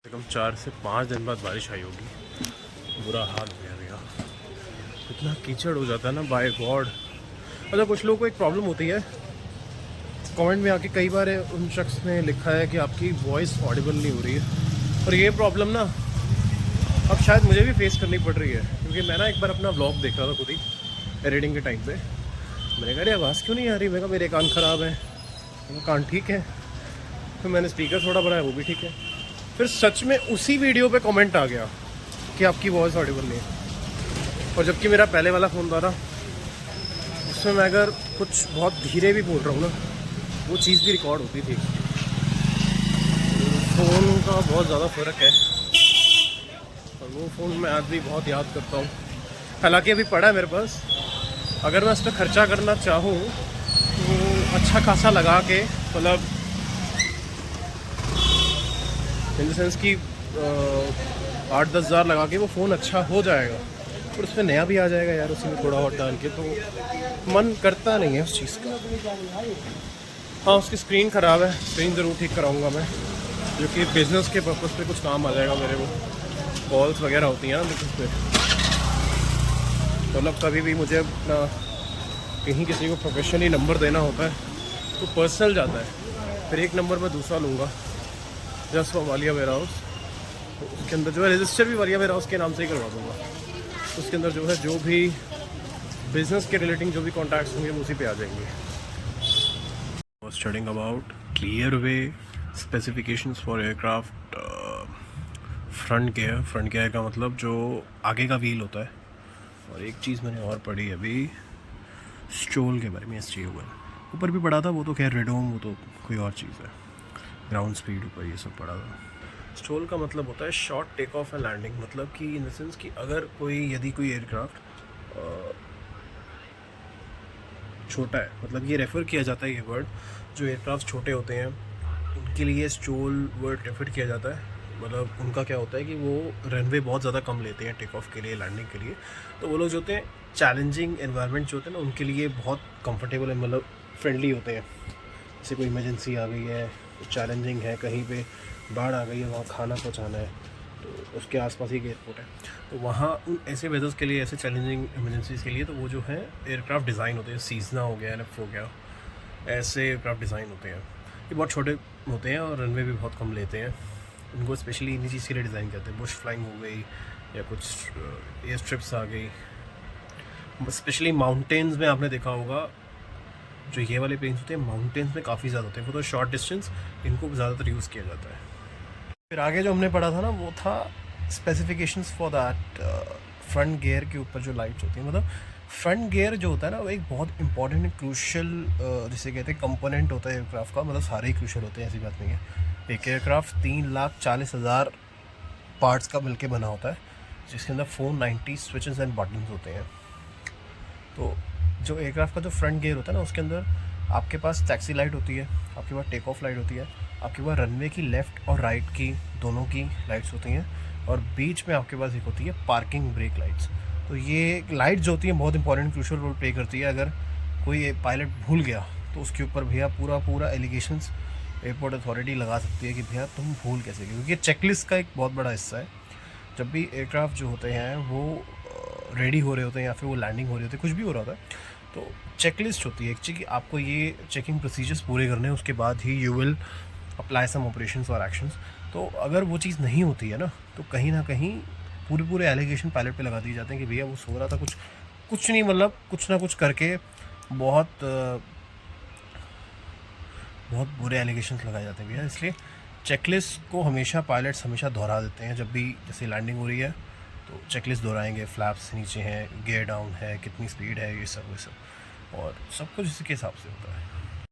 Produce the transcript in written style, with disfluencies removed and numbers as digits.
कम 4 से 5 दिन बाद बारिश आई होगी। बुरा हाल हो गया भैया, इतना कीचड़ हो जाता है ना, बाय गॉड। अच्छा, कुछ लोगों को एक प्रॉब्लम होती है, कमेंट में आके कई बार उन शख्स ने लिखा है कि आपकी वॉइस ऑडिबल नहीं हो रही है। और ये प्रॉब्लम ना अब शायद मुझे भी फेस करनी पड़ रही है, क्योंकि मैं ना एक बार अपना व्लॉग देख रहा था खुद ही एडिटिंग के टाइम पे। मैंने कहा अरे आवाज़ क्यों नहीं आ रही, मैं कहा मेरे कान ख़राब है, मेरे कान ठीक है। फिर मैंने स्पीकर थोड़ा बढ़ाया, वो भी ठीक है। फिर सच में उसी वीडियो पे कमेंट आ गया कि आपकी वॉइस ऑडिबल नहीं है। और जबकि मेरा पहले वाला फ़ोन था ना, उसमें मैं अगर कुछ बहुत धीरे भी बोल रहा हूँ ना, वो चीज़ भी रिकॉर्ड होती थी। फ़ोन का बहुत ज़्यादा फ़र्क है, और वो फ़ोन मैं आज भी बहुत याद करता हूँ। हालांकि अभी पड़ा है मेरे पास, अगर मैं उस पर ख़र्चा करना चाहूँ तो अच्छा खासा लगा के, मतलब इन द सेंस कि 8-10 हज़ार लगा के वो फ़ोन अच्छा हो जाएगा, और उसमें नया भी आ जाएगा यार, उसी में थोड़ा और डाल के। तो मन करता नहीं है उस चीज़ का। हाँ, उसकी स्क्रीन ख़राब है, स्क्रीन ज़रूर ठीक कराऊंगा मैं, जो कि बिज़नेस के पर्पज़ पे कुछ काम आ जाएगा मेरे। वो कॉल्स वगैरह होती हैं ना बिज़नेस पे, मतलब कभी भी मुझे अपना कहीं किसी को प्रोफेशनली नंबर देना होता है तो पर्सनल जाता है, फिर एक नंबर मैं दूसरा लूँगा just for Walia warehouse. तो उसके अंदर जो है रजिस्टर भी वालिया वेयर हाउस के नाम से ही करवा दूँगा। उसके अंदर जो है जो भी बिज़नेस के रिलेटिंग जो भी कॉन्टैक्ट्स होंगे वो उसी पे आ जाएंगे। Studying about clear way specifications for aircraft front gear का मतलब जो आगे का व्हील होता है। और एक चीज़ मैंने और पढ़ी अभी स्टोल के बारे में, एस ऊपर भी पढ़ा था, वो तो खैर रेडोम, वो तो कोई और चीज़ है, ग्राउंड स्पीड ऊपर ये सब पढ़ा था। स्टोल का मतलब होता है short take off and landing, मतलब कि इन द सेंस कि अगर यदि कोई एयरक्राफ्ट छोटा है, मतलब ये रेफ़र किया जाता है, ये वर्ड जो एयरक्राफ्ट छोटे होते हैं उनके लिए स्टोल वर्ड रेफ़र किया जाता है। मतलब उनका क्या होता है कि वो रनवे बहुत ज़्यादा कम लेते हैं टेक ऑफ के लिए, लैंडिंग के लिए। तो वो लोग जो होते हैं चैलेंजिंग एनवायरनमेंट जो होते हैं ना, उनके लिए बहुत कंफर्टेबल है, मतलब फ्रेंडली होते हैं। जैसे कोई इमरजेंसी आ गई है, चैलेंजिंग है, कहीं पे बाढ़ आ गई है, वहाँ खाना पहुँचाना है, तो उसके आसपास ही एक एयरपोर्ट है, तो वहाँ उन ऐसे वेदर्स के लिए, ऐसे चैलेंजिंग इमरजेंसीज़ के लिए, तो वो जो है एयरक्राफ्ट डिज़ाइन होते हैं। सीजना हो गया, एनएफ हो गया, ऐसे एयरक्राफ्ट डिज़ाइन होते हैं। ये बहुत छोटे होते हैं और रनवे भी बहुत कम लेते हैं। उनको स्पेशली इन्हीं चीज़ के लिए डिज़ाइन करते हैं। बुश फ्लाइंग हो गई या कुछ एयर स्ट्रिप्स आ गई, स्पेशली माउंटेन्स में आपने देखा होगा जो ये वाले प्लेन्स होते हैं माउंटेन्स में काफ़ी ज़्यादा होते हैं, वो तो शॉर्ट डिस्टेंस इनको ज़्यादातर यूज़ किया जाता है। फिर आगे जो हमने पढ़ा था ना, वो था specifications for that front gear के ऊपर जो लाइट्स होती हैं। मतलब फ्रंट गियर जो होता है ना, वो एक बहुत इंपॉर्टेंट क्रूशल जिसे कहते हैं कंपोनेंट होता है एयरक्राफ्ट का। मतलब सारे ही क्रूशल होते हैं, ऐसी बात नहीं है। एक एयरक्राफ्ट 3,40,000 पार्ट्स का मिलके बना होता है, जिसके अंदर 490 स्विचेस एंड बटन्स होते हैं। तो जो एयरक्राफ्ट का जो फ्रंट गियर होता है ना, उसके अंदर आपके पास टैक्सी लाइट होती है, आपके पास टेक ऑफ लाइट होती है, आपके पास रनवे की लेफ़्ट और राइट की दोनों की लाइट्स होती हैं, और बीच में आपके पास एक होती है पार्किंग ब्रेक लाइट्स। तो ये लाइट जो होती है बहुत इंपॉर्टेंट क्रूशल रोल प्ले करती है। अगर कोई पायलट भूल गया तो उसके ऊपर भैया पूरा एलिगेशंस एयरपोर्ट अथॉरिटी लगा सकती है कि भैया तुम भूल कैसे गए, क्योंकि चेकलिस्ट का एक बहुत बड़ा हिस्सा है। जब भी एयरक्राफ्ट जो होते हैं वो रेडी हो रहे होते हैं या फिर वो लैंडिंग हो रही होती है, कुछ भी हो रहा होता है, तो चेकलिस्ट होती है एक्चुअली कि आपको ये चेकिंग प्रोसीजर्स पूरे करने हैं, उसके बाद ही you will apply some operations और एक्शंस। तो अगर वो चीज़ नहीं होती है ना, तो कहीं ना कहीं पूरे एलिगेशन पायलट पे लगा दिए जाते हैं कि भैया वो सो रहा था, कुछ नहीं, मतलब कुछ ना कुछ करके बहुत बुरे एलिगेशंस लगाए जाते हैं भैया। इसलिए चेकलिस्ट को हमेशा पायलट्स हमेशा दोहरा देते हैं। जब भी जैसे लैंडिंग हो रही है तो चेकलिस्ट दोहराएंगे, फ्लैप्स नीचे हैं, गियर डाउन है, कितनी स्पीड है, ये सब और सब कुछ इसी के हिसाब से होता है।